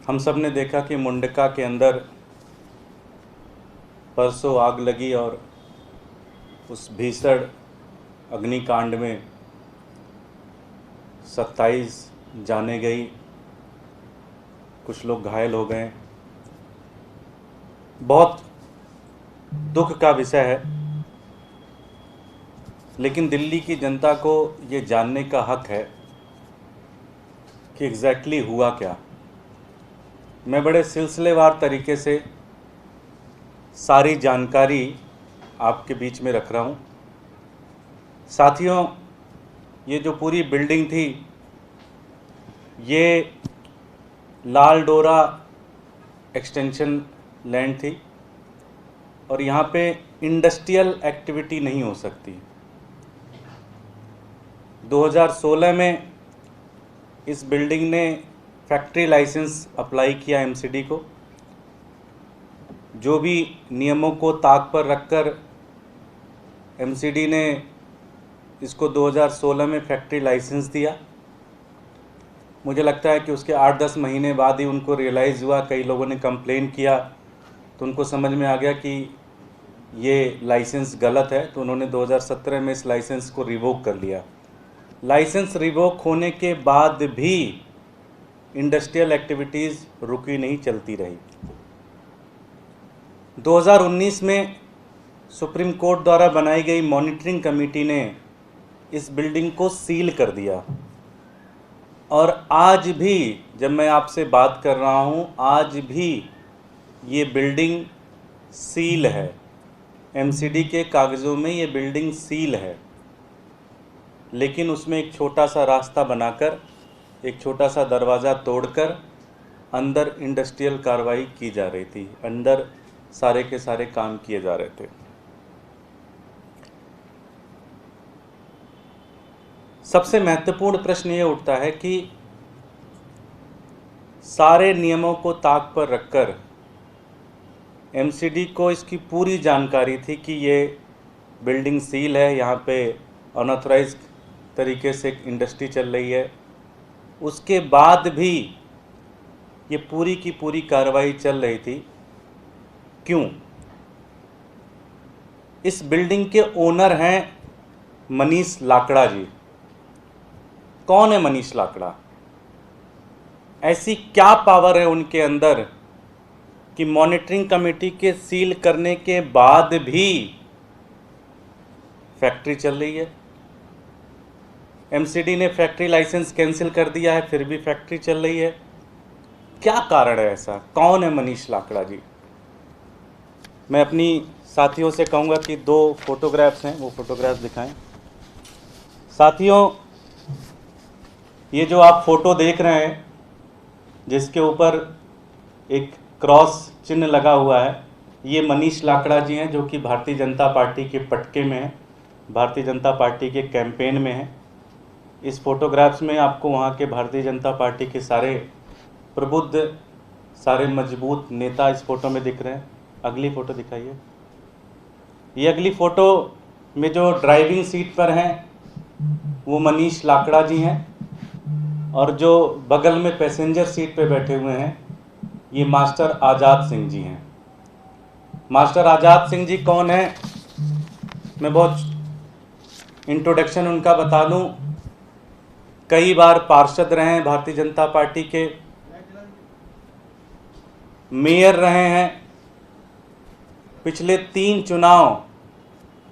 हम सब ने देखा कि मुंडका के अंदर परसों आग लगी और उस भीषण अग्निकांड में 27 जानें गई, कुछ लोग घायल हो गए। बहुत दुख का विषय है, लेकिन दिल्ली की जनता को ये जानने का हक है कि एग्जैक्टली हुआ क्या। मैं बड़े सिलसिलेवार तरीके से सारी जानकारी आपके बीच में रख रहा हूँ। साथियों, ये जो पूरी बिल्डिंग थी, ये लाल डोरा एक्सटेंशन लैंड थी और यहाँ पे इंडस्ट्रियल एक्टिविटी नहीं हो सकती। 2016 में इस बिल्डिंग ने फैक्ट्री लाइसेंस अप्लाई किया एमसीडी को। जो भी नियमों को ताक पर रखकर एमसीडी ने इसको 2016 में फैक्ट्री लाइसेंस दिया। मुझे लगता है कि उसके 8-10 महीने बाद ही उनको रियलाइज़ हुआ, कई लोगों ने कंप्लेन किया तो उनको समझ में आ गया कि ये लाइसेंस गलत है, तो उन्होंने 2017 में इस लाइसेंस को रिवोक कर लिया। लाइसेंस रिवोक होने के बाद भी इंडस्ट्रियल एक्टिविटीज़ रुकी नहीं, चलती रही। 2019 में सुप्रीम कोर्ट द्वारा बनाई गई मॉनिटरिंग कमेटी ने इस बिल्डिंग को सील कर दिया और आज भी जब मैं आपसे बात कर रहा हूँ, आज भी ये बिल्डिंग सील है। एमसीडी के कागज़ों में ये बिल्डिंग सील है, लेकिन उसमें एक छोटा सा रास्ता बनाकर, एक छोटा सा दरवाज़ा तोड़कर अंदर इंडस्ट्रियल कार्रवाई की जा रही थी, अंदर सारे के सारे काम किए जा रहे थे। सबसे महत्वपूर्ण प्रश्न ये उठता है कि सारे नियमों को ताक पर रखकर एमसीडी को इसकी पूरी जानकारी थी कि ये बिल्डिंग सील है, यहाँ पे अनऑथराइज्ड तरीके से एक इंडस्ट्री चल रही है। उसके बाद भी ये पूरी की पूरी कार्रवाई चल रही थी। क्यों? इस बिल्डिंग के ओनर हैं मनीष लाकड़ा जी। कौन है मनीष लाकड़ा? ऐसी क्या पावर है उनके अंदर कि मॉनिटरिंग कमेटी के सील करने के बाद भी फैक्ट्री चल रही है? एमसीडी ने फैक्ट्री लाइसेंस कैंसिल कर दिया है, फिर भी फैक्ट्री चल रही है। क्या कारण है ऐसा? कौन है मनीष लाकड़ा जी? मैं अपनी साथियों से कहूँगा कि 2 फोटोग्राफ्स हैं, वो फोटोग्राफ्स दिखाएं। साथियों, ये जो आप फोटो देख रहे हैं, जिसके ऊपर एक क्रॉस चिन्ह लगा हुआ है, ये मनीष लाकड़ा जी हैं, जो कि भारतीय जनता पार्टी के पटके में हैं, भारतीय जनता पार्टी के कैंपेन में हैं। इस फोटोग्राफ्स में आपको वहाँ के भारतीय जनता पार्टी के सारे प्रबुद्ध, सारे मजबूत नेता इस फोटो में दिख रहे हैं। अगली फ़ोटो दिखाइए। ये अगली फ़ोटो में जो ड्राइविंग सीट पर हैं वो मनीष लाकड़ा जी हैं, और जो बगल में पैसेंजर सीट पे बैठे हुए हैं ये मास्टर आज़ाद सिंह जी हैं। मास्टर आज़ाद सिंह जी कौन है? मैं बहुत इंट्रोडक्शन उनका बता दूं। कई बार पार्षद रहे हैं भारतीय जनता पार्टी के, मेयर रहे हैं, पिछले 3 चुनाव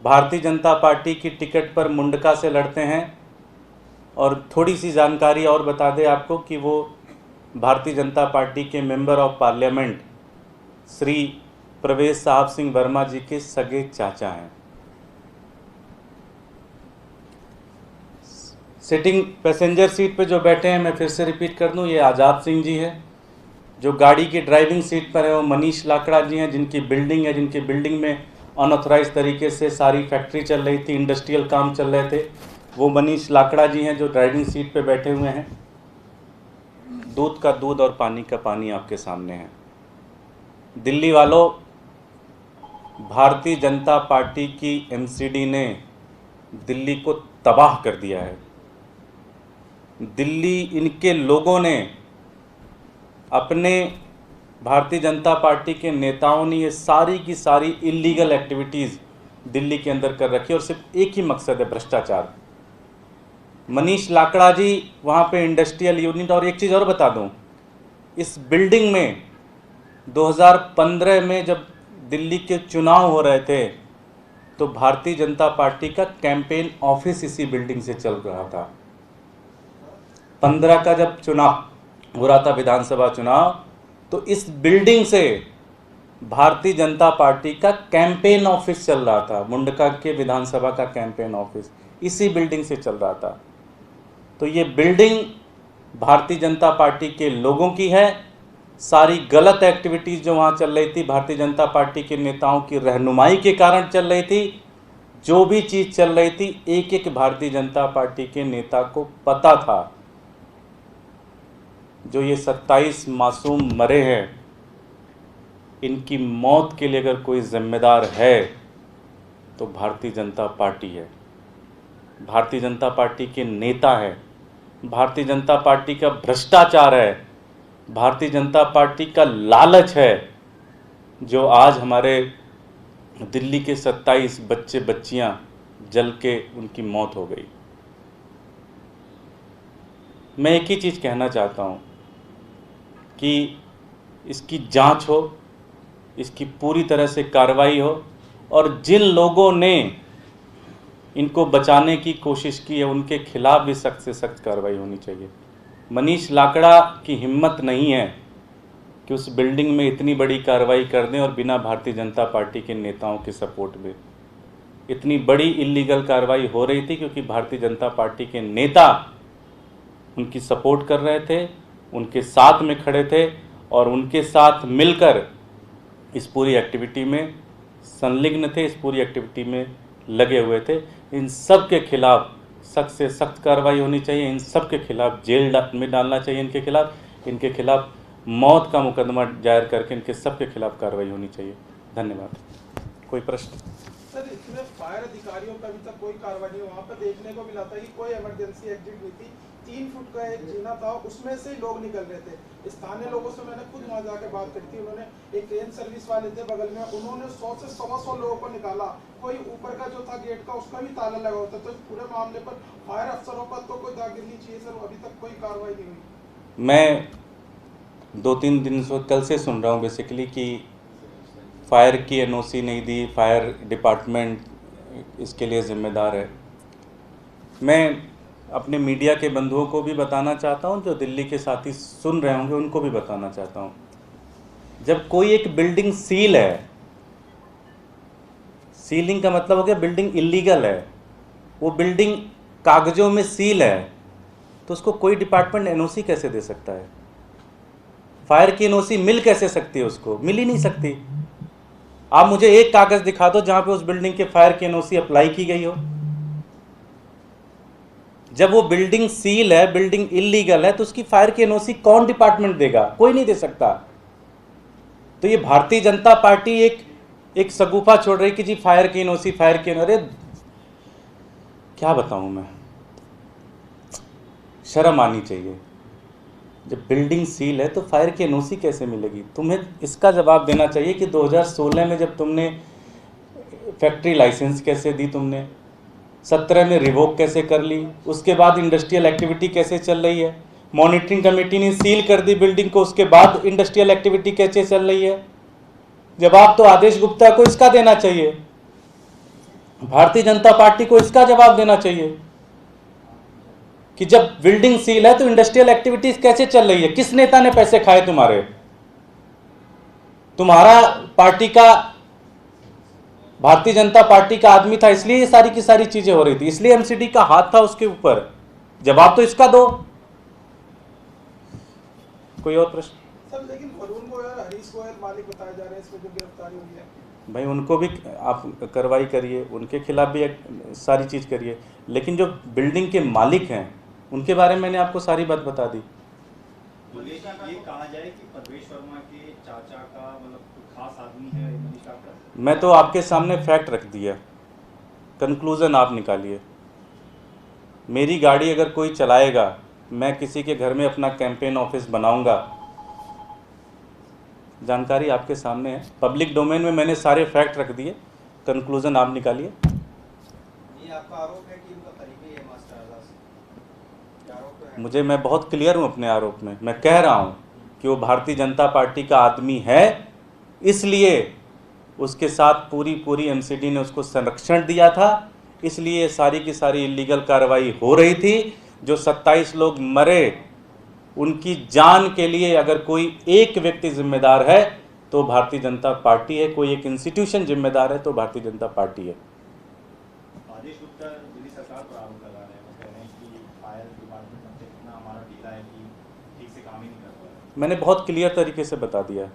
भारतीय जनता पार्टी की टिकट पर मुंडका से लड़ते हैं। और थोड़ी सी जानकारी और बता दें आपको कि वो भारतीय जनता पार्टी के मेंबर ऑफ पार्लियामेंट श्री प्रवेश साहब सिंह वर्मा जी के सगे चाचा हैं। सिटिंग पैसेंजर सीट पे जो बैठे हैं, मैं फिर से रिपीट कर दूं, ये आज़ाद सिंह जी है। जो गाड़ी की ड्राइविंग सीट पर है वो मनीष लाकड़ा जी हैं, जिनकी बिल्डिंग है, जिनकी बिल्डिंग में अनऑथराइज तरीके से सारी फैक्ट्री चल रही थी, इंडस्ट्रियल काम चल रहे थे। वो मनीष लाकड़ा जी हैं जो ड्राइविंग सीट पे बैठे हुए हैं। दूध का दूध और पानी का पानी आपके सामने है। दिल्ली वालों, भारतीय जनता पार्टी की एमसीडी ने दिल्ली को तबाह कर दिया है। दिल्ली, इनके लोगों ने अपने भारतीय जनता पार्टी के नेताओं ने ये सारी की सारी इलीगल एक्टिविटीज़ दिल्ली के अंदर कर रखी है और सिर्फ एक ही मकसद है, भ्रष्टाचार। मनीष लाकड़ा जी वहाँ पे इंडस्ट्रियल यूनिट, और एक चीज़ और बता दूँ, इस बिल्डिंग में 2015 में जब दिल्ली के चुनाव हो रहे थे तो भारतीय जनता पार्टी का कैंपेन ऑफिस इसी बिल्डिंग से चल रहा था। 15 का जब चुनाव हो रहा था, विधानसभा चुनाव, तो इस बिल्डिंग से भारतीय जनता पार्टी का कैंपेन ऑफिस चल रहा था। मुंडका के विधानसभा का कैंपेन ऑफिस इसी बिल्डिंग से चल रहा था। तो ये बिल्डिंग भारतीय जनता पार्टी के लोगों की है। सारी गलत एक्टिविटीज़ जो वहाँ चल रही थी, भारतीय जनता पार्टी के नेताओं की रहनुमाई के कारण चल रही थी। जो भी चीज़ चल रही थी, एक एक भारतीय जनता पार्टी के नेता को पता था। जो ये 27 मासूम मरे हैं, इनकी मौत के लिए अगर कोई जिम्मेदार है तो भारतीय जनता पार्टी है, भारतीय जनता पार्टी के नेता है, भारतीय जनता पार्टी का भ्रष्टाचार है, भारतीय जनता पार्टी का लालच है, जो आज हमारे दिल्ली के 27 बच्चे बच्चियां जल के उनकी मौत हो गई। मैं एक ही चीज़ कहना चाहता हूं कि इसकी जांच हो, इसकी पूरी तरह से कार्रवाई हो, और जिन लोगों ने इनको बचाने की कोशिश की है उनके खिलाफ भी सख्त से सख्त कार्रवाई होनी चाहिए। मनीष लाकड़ा की हिम्मत नहीं है कि उस बिल्डिंग में इतनी बड़ी कार्रवाई कर दें और बिना भारतीय जनता पार्टी के नेताओं के सपोर्ट में। इतनी बड़ी इलीगल कार्रवाई हो रही थी क्योंकि भारतीय जनता पार्टी के नेता उनकी सपोर्ट कर रहे थे, उनके साथ में खड़े थे और उनके साथ मिलकर इस पूरी एक्टिविटी में संलिग्न थे, इस पूरी एक्टिविटी में लगे हुए थे। इन सब के खिलाफ सख्त से सख्त कार्रवाई होनी चाहिए। इन सब के खिलाफ जेल में डालना चाहिए। इनके खिलाफ मौत का मुकदमा दायर करके इनके सब के खिलाफ कार्रवाई होनी चाहिए। धन्यवाद। कोई प्रश्न? सर, इसमें फायर अधिकारियों का अभी तक कोई कार्रवाई नहीं। वहाँ पर देखने को मिला था कि कोई इमरजेंसी एग्जिट नहीं थी। 3 फुट का एक जीना था, उसमें से लोग निकल रहे थे। स्थानीय लोगों से मैंने खुद वहाँ जाकर बात करी थी। उन्होंने, एक ट्रेन सर्विस वाले थे बगल में, उन्होंने 100 से 125 लोगों को निकाला। कोई ऊपर का जो था गेट का, उसका भी ताला लगा होता। तो इस पूरे मामले पर फायर अफसरों पर तो कोई दागिरनी चाहिए सर। अभी तक कोई कार्रवाई नहीं हुई। मैं 2-3 दिन से कल से सुन रहा हूँ बेसिकली कि फायर की एनओसी नहीं दी, फायर डिपार्टमेंट इसके लिए ज़िम्मेदार है। मैं अपने मीडिया के बंधुओं को भी बताना चाहता हूँ, जो दिल्ली के साथी सुन रहे होंगे उनको भी बताना चाहता हूँ, जब कोई एक बिल्डिंग सील है, सीलिंग का मतलब हो गया बिल्डिंग इलीगल है, वो बिल्डिंग कागजों में सील है, तो उसको कोई डिपार्टमेंट एनओसी कैसे दे सकता है? फायर की एनओसी मिल कैसे सकती है? उसको मिल ही नहीं सकती। आप मुझे एक कागज दिखा दो जहां पे उस बिल्डिंग के फायर की एनओसी अप्लाई की गई हो। जब वो बिल्डिंग सील है, बिल्डिंग इलीगल है, तो उसकी फायर की एनओसी कौन डिपार्टमेंट देगा? कोई नहीं दे सकता। तो ये भारतीय जनता पार्टी एक सगुफा छोड़ रही कि जी फायर की एनओसी, फायर की एनओसी। अरे क्या बताऊं मैं, शर्म आनी चाहिए। जब बिल्डिंग सील है तो फायर की एनओसी कैसे मिलेगी? तुम्हें इसका जवाब देना चाहिए कि 2016 में जब तुमने फैक्ट्री लाइसेंस कैसे दी, तुमने 17 में रिवोक कैसे कर ली, उसके बाद इंडस्ट्रियल एक्टिविटी कैसे चल रही है, मॉनिटरिंग कमेटी ने सील कर दी बिल्डिंग को, उसके बाद इंडस्ट्रियल एक्टिविटी कैसे चल रही है? जवाब तो आदेश गुप्ता को इसका देना चाहिए, भारतीय जनता पार्टी को इसका जवाब देना चाहिए कि जब बिल्डिंग सील है तो इंडस्ट्रियल एक्टिविटीज कैसे चल रही है? किस नेता ने पैसे खाए तुम्हारे? तुम्हारा पार्टी का, भारतीय जनता पार्टी का आदमी था, इसलिए ये सारी की सारी चीजें हो रही थी, इसलिए एमसीडी का हाथ था उसके ऊपर। जवाब तो इसका दो। कोई और प्रश्न? सर, लेकिन वरुण गोयल, हरीश गोयल मालिक बताए जा रहे हैं, इसमें जो गिरफ्तारी हुई है, भाई उनको भी आप कार्रवाई करिए, उनके खिलाफ भी सारी चीज करिए, लेकिन जो बिल्डिंग के मालिक हैं उनके बारे में मैंने आपको सारी बात बता दी। ये कहा जाए कि परवेश वर्मा के चाचा का मतलब खास आदमी है मनीष लाकड़ा? मैं तो आपके सामने फैक्ट रख दिया, कंक्लूजन आप निकालिए। मेरी गाड़ी अगर कोई चलाएगा, मैं किसी के घर में अपना कैंपेन ऑफिस बनाऊंगा जानकारी आपके सामने है, पब्लिक डोमेन में मैंने सारे फैक्ट रख दिए, कंक्लूजन आप निकालिए। ये आपका आरोप है कि उनका करीबी है मास्टर आज़ाद से, ये आरोप है। मुझे, मैं बहुत क्लियर हूँ अपने आरोप में। मैं कह रहा हूँ कि वो भारतीय जनता पार्टी का आदमी है, इसलिए उसके साथ पूरी एमसीडी ने उसको संरक्षण दिया था, इसलिए सारी की सारी इलीगल कार्रवाई हो रही थी। जो 27 लोग मरे, उनकी जान के लिए अगर कोई एक व्यक्ति जिम्मेदार है तो भारतीय जनता पार्टी है, कोई एक इंस्टीट्यूशन जिम्मेदार है तो भारतीय जनता पार्टी है। आदेश गुप्ता दिल्ली सरकार पर आरोप लगा रहे हैं, वो कह रहे हैं कि फायर डिपार्टमेंट में इतना हमारा ढीला है कि ठीक से काम ही नहीं कर पा रहा है। मैंने बहुत क्लियर तरीके से बता दिया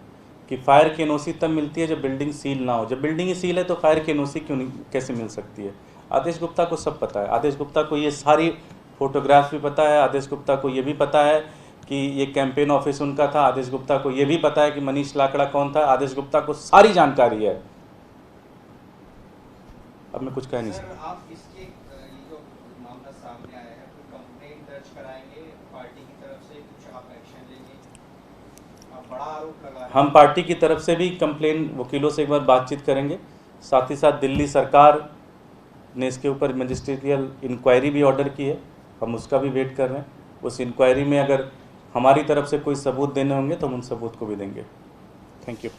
कि फायर की एनओसी तब मिलती है जब बिल्डिंग सील ना हो। जब बिल्डिंग ही सील है तो फायर की एनओसी क्यों नहीं, कैसे मिल सकती है? आदेश गुप्ता को सब पता है। आदेश गुप्ता को ये सारी फोटोग्राफ भी पता है। आदेश गुप्ता को ये भी पता है कि ये कैंपेन ऑफिस उनका था। आदेश गुप्ता को ये भी पता है कि मनीष लाकड़ा कौन था। आदेश गुप्ता को सारी जानकारी है। अब मैं कुछ कह नहीं सकता। सर, आप इसके ये जो मामला सामने आया है, कोई कंप्लेंट दर्ज कराएंगे पार्टी की तरफ से, कुछ आप एक्शन लेंगे? आप बड़ा आरोप लगा रहे हैं। हम पार्टी की तरफ से भी कंप्लेन, वकीलों से एक बार बातचीत करेंगे। साथ ही साथ दिल्ली सरकार ने इसके ऊपर मजिस्ट्रियल इंक्वायरी भी ऑर्डर की है, हम उसका भी वेट कर रहे हैं। उस इंक्वायरी में अगर हमारी तरफ से कोई सबूत देने होंगे तो हम उन सबूत को भी देंगे। Thank you.